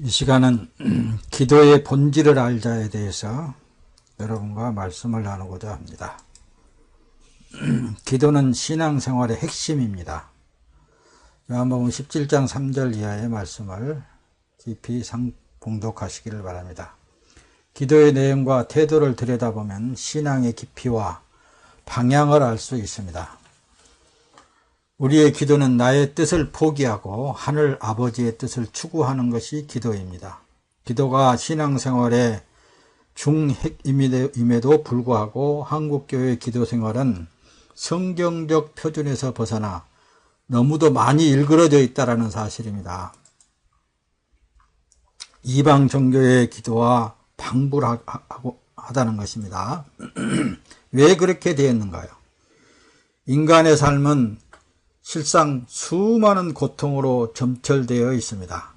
이 시간은 기도의 본질을 알자에 대해서 여러분과 말씀을 나누고자 합니다. 기도는 신앙생활의 핵심입니다. 요한복음 17장 3절 이하의 말씀을 깊이 봉독하시기를 바랍니다. 기도의 내용과 태도를 들여다보면 신앙의 깊이와 방향을 알 수 있습니다. 우리의 기도는 나의 뜻을 포기하고 하늘 아버지의 뜻을 추구하는 것이 기도입니다. 기도가 신앙생활의 중핵임에도 불구하고 한국교회의 기도생활은 성경적 표준에서 벗어나 너무도 많이 일그러져 있다는 사실입니다. 이방 종교의 기도와 방불하다는 것입니다. 왜 그렇게 되었는가요? 인간의 삶은 실상 수많은 고통으로 점철되어 있습니다.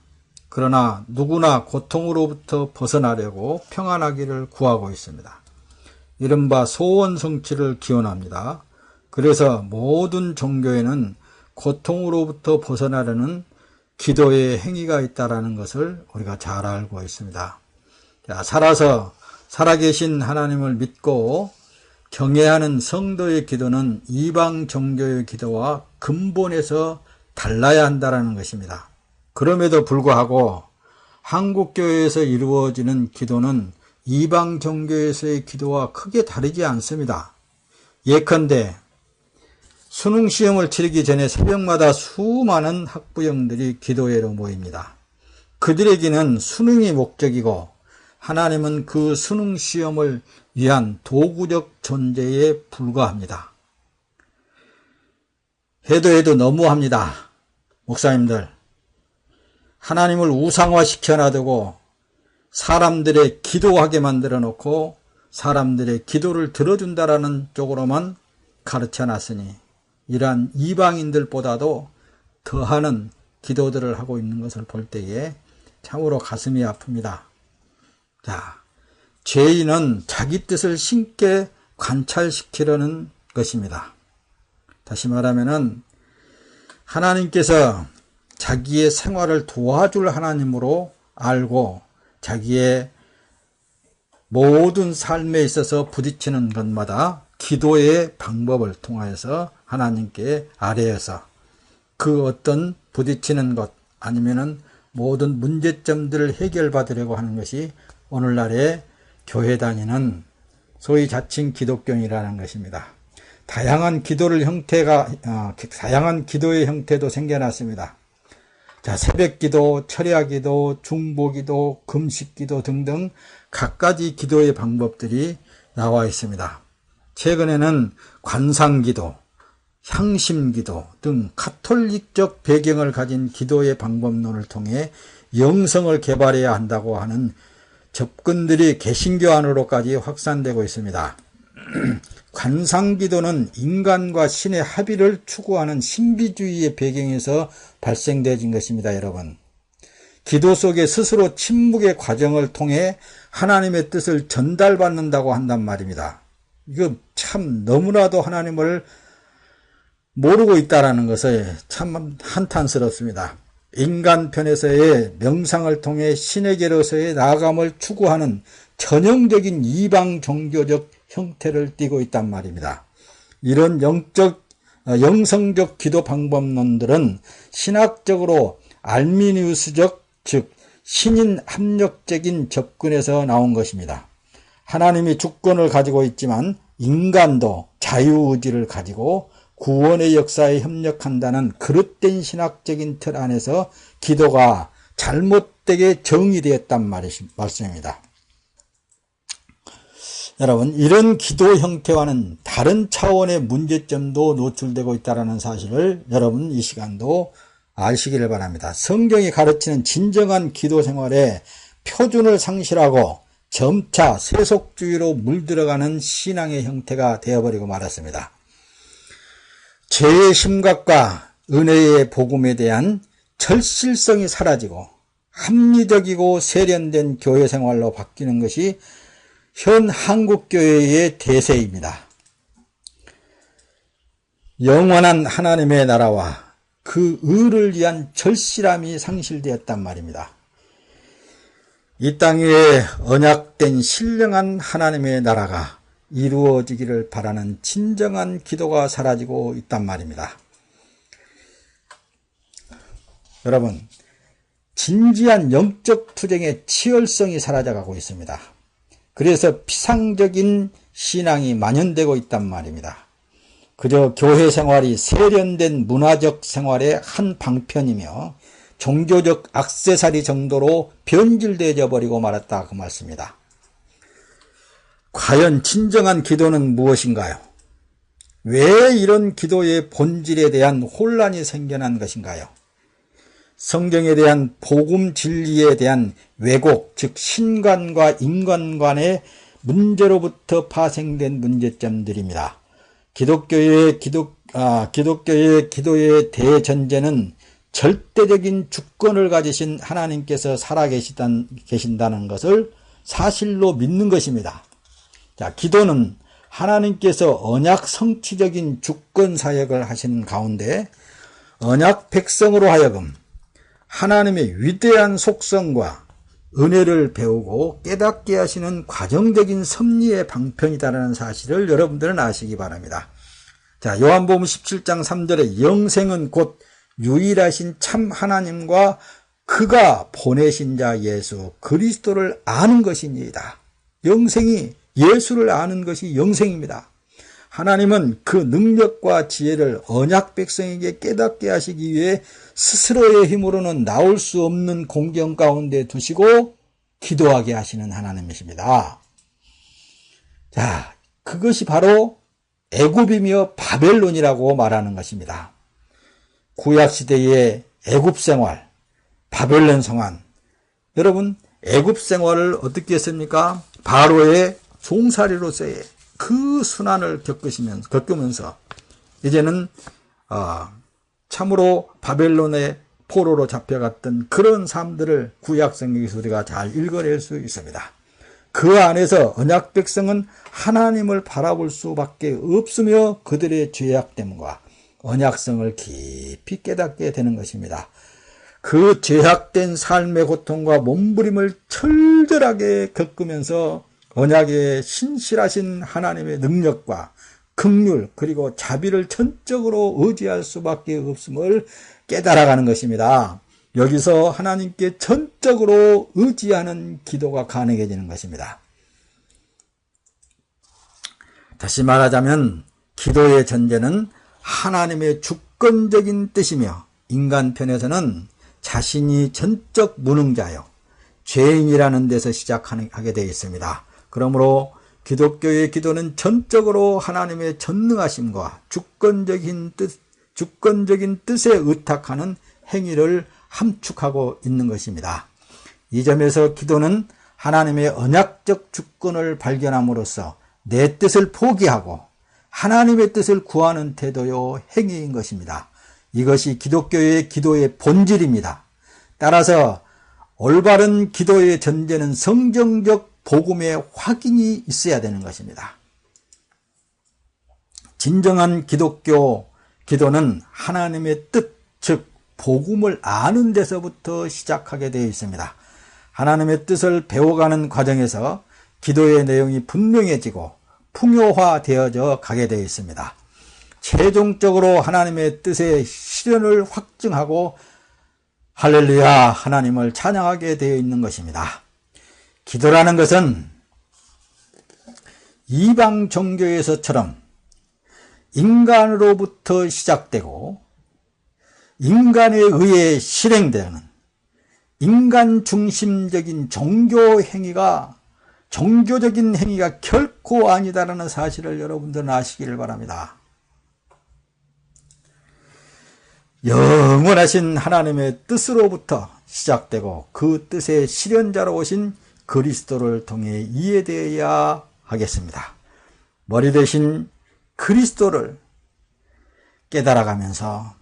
그러나 누구나 고통으로부터 벗어나려고 평안하기를 구하고 있습니다. 이른바 소원 성취를 기원합니다. 그래서 모든 종교에는 고통으로부터 벗어나려는 기도의 행위가 있다는 것을 우리가 잘 알고 있습니다. 살아계신 하나님을 믿고 경외하는 성도의 기도는 이방 종교의 기도와 근본에서 달라야 한다는 것입니다. 그럼에도 불구하고 한국교회에서 이루어지는 기도는 이방 종교에서의 기도와 크게 다르지 않습니다. 예컨대 수능시험을 치르기 전에 새벽마다 수많은 학부형들이 기도회로 모입니다. 그들에게는 수능이 목적이고 하나님은 그 수능시험을 위한 도구적 존재에 불과합니다. 해도 너무합니다. 목사님들, 하나님을 우상화시켜 놔두고 사람들의 기도하게 만들어 놓고 사람들의 기도를 들어준다라는 쪽으로만 가르쳐 놨으니 이러한 이방인들보다도 더하는 기도들을 하고 있는 것을 볼 때에 참으로 가슴이 아픕니다. 죄인은 자기 뜻을 신께 관찰시키려는 것입니다. 다시 말하면은 하나님께서 자기의 생활을 도와줄 하나님으로 알고 자기의 모든 삶에 있어서 부딪히는 것마다 기도의 방법을 통하여서 하나님께 아뢰어서 그 어떤 부딪히는 것 아니면은 모든 문제점들을 해결받으려고 하는 것이 오늘날의 교회 다니는 소위 자칭 기독교인이라는 것입니다. 다양한 기도의 형태도 생겨났습니다. 새벽 기도, 철야 기도, 중보 기도, 금식 기도 등등 갖가지 기도의 방법들이 나와 있습니다. 최근에는 관상 기도, 향심 기도 등 카톨릭적 배경을 가진 기도의 방법론을 통해 영성을 개발해야 한다고 하는 접근들이 개신교 안으로까지 확산되고 있습니다. 관상기도는 인간과 신의 합의를 추구하는 신비주의의 배경에서 발생된 것입니다. 여러분, 기도 속에 스스로 침묵의 과정을 통해 하나님의 뜻을 전달받는다고 한단 말입니다. 이거 참 너무나도 하나님을 모르고 있다는 것에 참 한탄스럽습니다. 인간 편에서의 명상을 통해 신에게로서의 나아감을 추구하는 전형적인 이방 종교적 형태를 띠고 있단 말입니다. 이런 영성적 기도 방법론들은 신학적으로 알미니우스적, 즉 신인 합력적인 접근에서 나온 것입니다. 하나님이 주권을 가지고 있지만 인간도 자유의지를 가지고 구원의 역사에 협력한다는 그릇된 신학적인 틀 안에서 기도가 잘못되게 정의되었단 말씀입니다. 여러분, 이런 기도 형태와는 다른 차원의 문제점도 노출되고 있다는 사실을 여러분 이 시간도 아시기를 바랍니다. 성경이 가르치는 진정한 기도 생활의 표준을 상실하고 점차 세속주의로 물들어가는 신앙의 형태가 되어버리고 말았습니다. 죄의 심각과 은혜의 복음에 대한 절실성이 사라지고 합리적이고 세련된 교회 생활로 바뀌는 것이 현 한국교회의 대세입니다. 영원한 하나님의 나라와 그 의를 위한 절실함이 상실되었단 말입니다. 이 땅에 언약된 신령한 하나님의 나라가 이루어지기를 바라는 진정한 기도가 사라지고 있단 말입니다. 여러분, 진지한 영적 투쟁의 치열성이 사라져가고 있습니다. 그래서 피상적인 신앙이 만연되고 있단 말입니다. 그저 교회 생활이 세련된 문화적 생활의 한 방편이며 종교적 액세서리 정도로 변질되어 버리고 말았다 그 말씀입니다. 과연 진정한 기도는 무엇인가요? 왜 이런 기도의 본질에 대한 혼란이 생겨난 것인가요? 성경에 대한 복음 진리에 대한 왜곡, 즉 신관과 인간관의 문제로부터 파생된 문제점들입니다. 기독교의 기도의 대전제는 절대적인 주권을 가지신 하나님께서 살아계신다는 것을 사실로 믿는 것입니다. 자, 기도는 하나님께서 언약 성취적인 주권 사역을 하시는 가운데 언약 백성으로 하여금 하나님의 위대한 속성과 은혜를 배우고 깨닫게 하시는 과정적인 섭리의 방편이다라는 사실을 여러분들은 아시기 바랍니다. 자, 요한복음 17장 3절에 영생은 곧 유일하신 참 하나님과 그가 보내신 자 예수 그리스도를 아는 것이니이다. 영생이 예수를 아는 것이 영생입니다. 하나님은 그 능력과 지혜를 언약 백성에게 깨닫게 하시기 위해 스스로의 힘으로는 나올 수 없는 공경 가운데 두시고 기도하게 하시는 하나님이십니다. 자, 그것이 바로 애굽이며 바벨론이라고 말하는 것입니다. 구약시대의 애굽 생활, 바벨론 성안. 여러분, 애굽 생활을 어떻게 했습니까? 바로의 종살이로서의 그 순환을 겪으면서 이제는 참으로 바벨론의 포로로 잡혀갔던 그런 삶들을 구약 성경에서 우리가 잘 읽어낼 수 있습니다. 그 안에서 언약 백성은 하나님을 바라볼 수밖에 없으며 그들의 죄악됨과 언약성을 깊이 깨닫게 되는 것입니다. 그 죄악된 삶의 고통과 몸부림을 철저하게 겪으면서 언약의 신실하신 하나님의 능력과 긍휼 그리고 자비를 전적으로 의지할 수밖에 없음을 깨달아가는 것입니다. 여기서 하나님께 전적으로 의지하는 기도가 가능해지는 것입니다. 다시 말하자면 기도의 전제는 하나님의 주권적인 뜻이며 인간 편에서는 자신이 전적 무능자요 죄인이라는 데서 시작하게 되어 있습니다. 그러므로 기독교의 기도는 전적으로 하나님의 전능하심과 주권적인 뜻에 의탁하는 행위를 함축하고 있는 것입니다. 이 점에서 기도는 하나님의 언약적 주권을 발견함으로써 내 뜻을 포기하고 하나님의 뜻을 구하는 태도요 행위인 것입니다. 이것이 기독교의 기도의 본질입니다. 따라서 올바른 기도의 전제는 성경적 복음의 확인이 있어야 되는 것입니다. 진정한 기독교 기도는 하나님의 뜻, 즉 복음을 아는 데서부터 시작하게 되어 있습니다. 하나님의 뜻을 배워가는 과정에서 기도의 내용이 분명해지고 풍요화되어져 가게 되어 있습니다. 최종적으로 하나님의 뜻의 실현을 확증하고 할렐루야 하나님을 찬양하게 되어 있는 것입니다. 기도라는 것은 이방 종교에서처럼 인간으로부터 시작되고 인간에 의해 실행되는 인간 중심적인 종교적인 행위가 결코 아니다라는 사실을 여러분들은 아시기를 바랍니다. 영원하신 하나님의 뜻으로부터 시작되고 그 뜻의 실현자로 오신 그리스도를 통해 이해되어야 하겠습니다. 머리 대신 그리스도를 깨달아가면서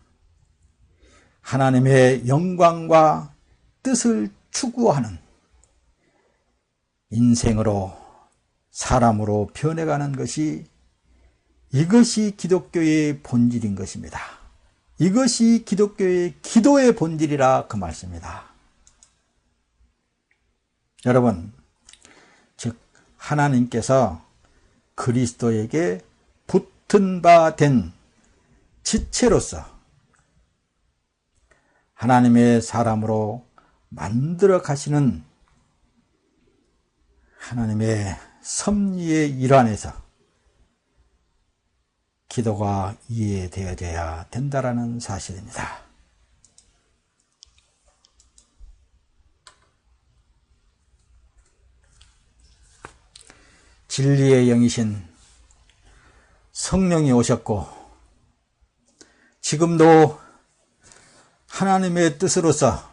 하나님의 영광과 뜻을 추구하는 인생으로 사람으로 변해가는 것이 이것이 기독교의 본질인 것입니다. 이것이 기독교의 기도의 본질이라 그 말씀입니다. 여러분, 즉 하나님께서 그리스도에게 붙은 바 된 지체로서 하나님의 사람으로 만들어 가시는 하나님의 섭리의 일환에서 기도가 이해되어져야 된다라는 사실입니다. 진리의 영이신 성령이 오셨고 지금도 하나님의 뜻으로서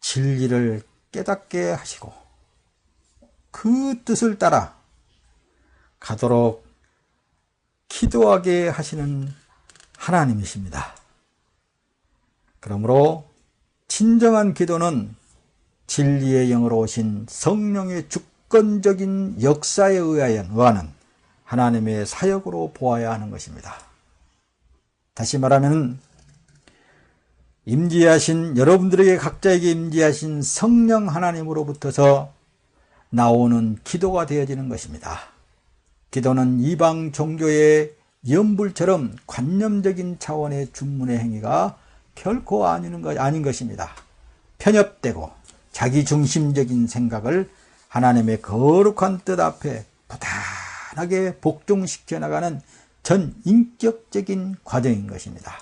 진리를 깨닫게 하시고 그 뜻을 따라 가도록 기도하게 하시는 하나님이십니다. 그러므로 진정한 기도는 진리의 영으로 오신 성령의 주권적인 역사에 의하는 하나님의 사역으로 보아야 하는 것입니다. 다시 말하면 임재하신 여러분들에게 각자에게 임재하신 성령 하나님으로부터서 나오는 기도가 되어지는 것입니다. 기도는 이방 종교의 연불처럼 관념적인 차원의 준문의 행위가 결코 아닌 것입니다. 편협되고 자기중심적인 생각을 하나님의 거룩한 뜻 앞에 부단하게 복종시켜 나가는 전인격적인 과정인 것입니다.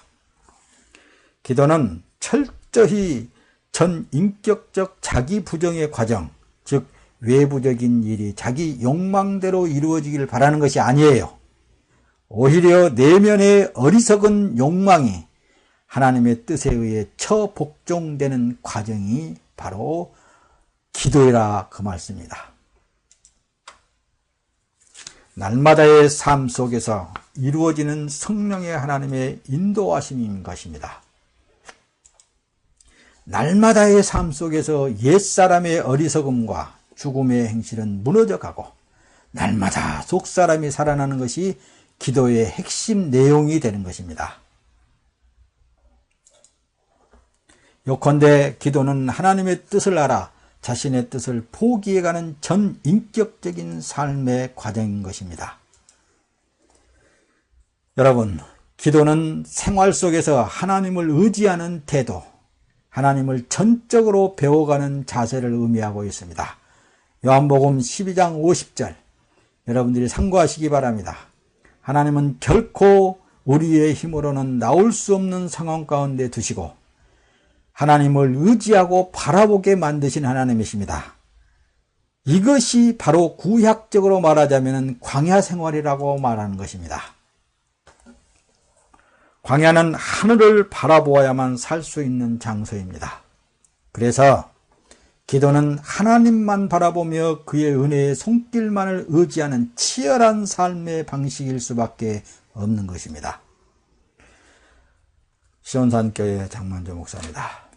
기도는 철저히 전인격적 자기 부정의 과정, 즉 외부적인 일이 자기 욕망대로 이루어지길 바라는 것이 아니에요. 오히려 내면의 어리석은 욕망이 하나님의 뜻에 의해 처복종되는 과정이 바로 기도이라 그 말씀입니다. 날마다의 삶 속에서 이루어지는 성령의 하나님의 인도하심인 것입니다. 날마다의 삶 속에서 옛사람의 어리석음과 죽음의 행실은 무너져가고 날마다 속사람이 살아나는 것이 기도의 핵심 내용이 되는 것입니다. 요컨대 기도는 하나님의 뜻을 알아 자신의 뜻을 포기해가는 전인격적인 삶의 과정인 것입니다. 여러분, 기도는 생활 속에서 하나님을 의지하는 태도, 하나님을 전적으로 배워가는 자세를 의미하고 있습니다. 요한복음 12장 50절 여러분들이 참고하시기 바랍니다. 하나님은 결코 우리의 힘으로는 나올 수 없는 상황 가운데 두시고 하나님을 의지하고 바라보게 만드신 하나님이십니다. 이것이 바로 구약적으로 말하자면 광야 생활이라고 말하는 것입니다. 광야는 하늘을 바라보아야만 살 수 있는 장소입니다. 그래서 기도는 하나님만 바라보며 그의 은혜의 손길만을 의지하는 치열한 삶의 방식일 수밖에 없는 것입니다. 시온산교회 장만조 목사입니다.